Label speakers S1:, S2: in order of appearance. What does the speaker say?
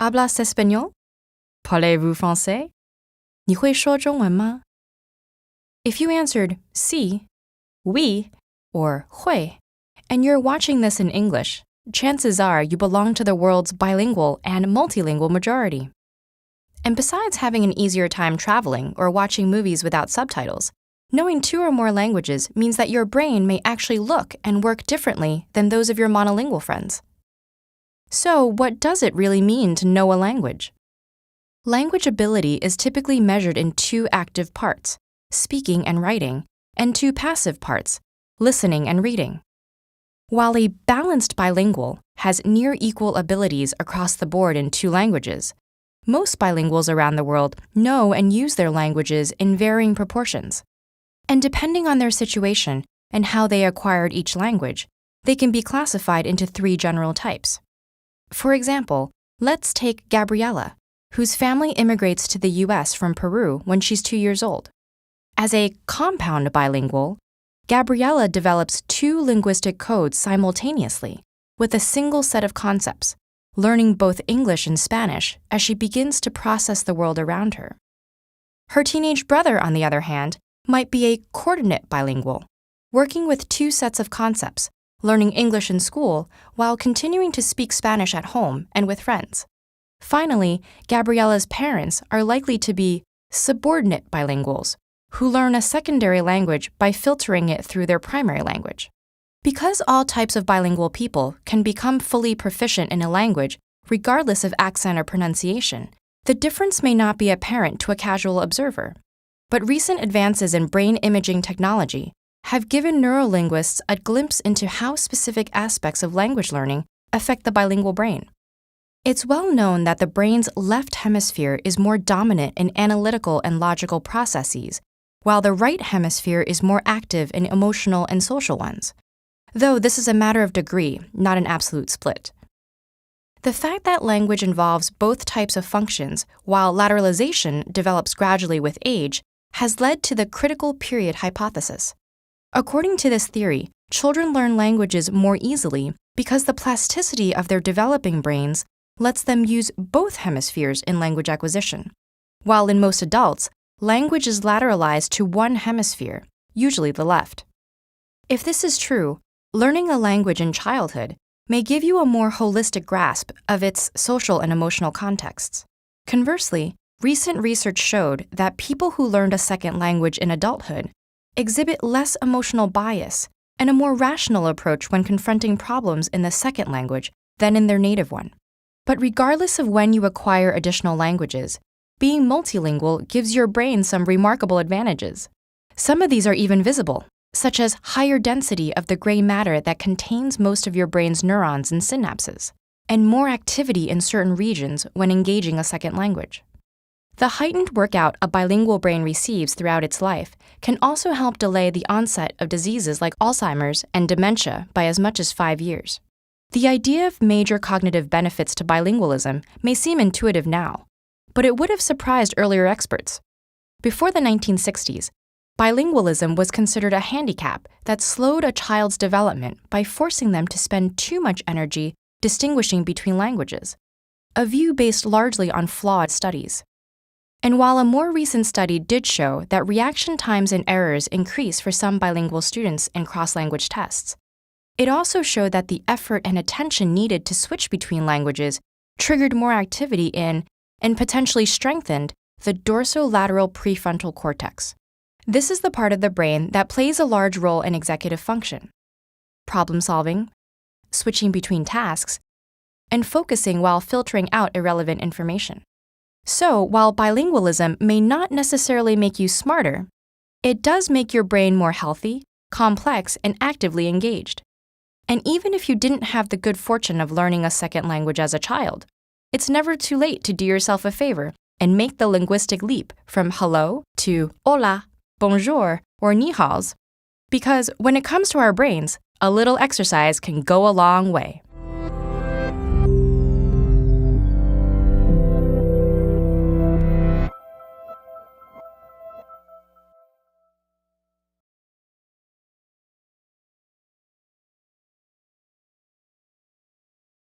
S1: Hablas español? Parlez-vous français? 你会说中文吗? If you answered sí, oui, or 会, and you're watching this in English, chances are you belong to the world's bilingual and multilingual majority. And besides having an easier time traveling or watching movies without subtitles, knowing 2 or more languages means that your brain may actually look and work differently than those of your monolingual friends. So, what does it really mean to know a language? Language ability is typically measured in 2 active parts, speaking and writing, and 2 passive parts, listening and reading. While a balanced bilingual has near equal abilities across the board in 2 languages, most bilinguals around the world know and use their languages in varying proportions. And depending on their situation and how they acquired each language, they can be classified into 3 general types. For example, let's take Gabriella, whose family immigrates to the US from Peru when she's 2 years old. As a compound bilingual, Gabriella develops 2 linguistic codes simultaneously with a single set of concepts, learning both English and Spanish as she begins to process the world around her. Her teenage brother, on the other hand, might be a coordinate bilingual, working with 2 sets of concepts, learning English in school while continuing to speak Spanish at home and with friends. Finally, Gabriella's parents are likely to be subordinate bilinguals, who learn a secondary language by filtering it through their primary language. Because all types of bilingual people can become fully proficient in a language regardless of accent or pronunciation, the difference may not be apparent to a casual observer. But recent advances in brain imaging technology have given neurolinguists a glimpse into how specific aspects of language learning affect the bilingual brain. It's well known that the brain's left hemisphere is more dominant in analytical and logical processes, while the right hemisphere is more active in emotional and social ones. Though this is a matter of degree, not an absolute split. The fact that language involves both types of functions, while lateralization develops gradually with age, has led to the critical period hypothesis. According to this theory, children learn languages more easily because the plasticity of their developing brains lets them use both hemispheres in language acquisition, while in most adults, language is lateralized to one hemisphere, usually the left. If this is true, learning a language in childhood may give you a more holistic grasp of its social and emotional contexts. Conversely, recent research showed that people who learned a second language in adulthood exhibit less emotional bias and a more rational approach when confronting problems in the second language than in their native one. But regardless of when you acquire additional languages, being multilingual gives your brain some remarkable advantages. Some of these are even visible, such as higher density of the gray matter that contains most of your brain's neurons and synapses, and more activity in certain regions when engaging a second language. The heightened workout a bilingual brain receives throughout its life can also help delay the onset of diseases like Alzheimer's and dementia by as much as 5 years. The idea of major cognitive benefits to bilingualism may seem intuitive now, but it would have surprised earlier experts. Before the 1960s, bilingualism was considered a handicap that slowed a child's development by forcing them to spend too much energy distinguishing between languages, a view based largely on flawed studies. And while a more recent study did show that reaction times and errors increase for some bilingual students in cross-language tests, it also showed that the effort and attention needed to switch between languages triggered more activity in, and potentially strengthened, the dorsolateral prefrontal cortex. This is the part of the brain that plays a large role in executive function, problem solving, switching between tasks, and focusing while filtering out irrelevant information. So, while bilingualism may not necessarily make you smarter, it does make your brain more healthy, complex, and actively engaged. And even if you didn't have the good fortune of learning a second language as a child, it's never too late to do yourself a favor and make the linguistic leap from hello to hola, bonjour, or ni haos. Because when it comes to our brains, a little exercise can go a long way.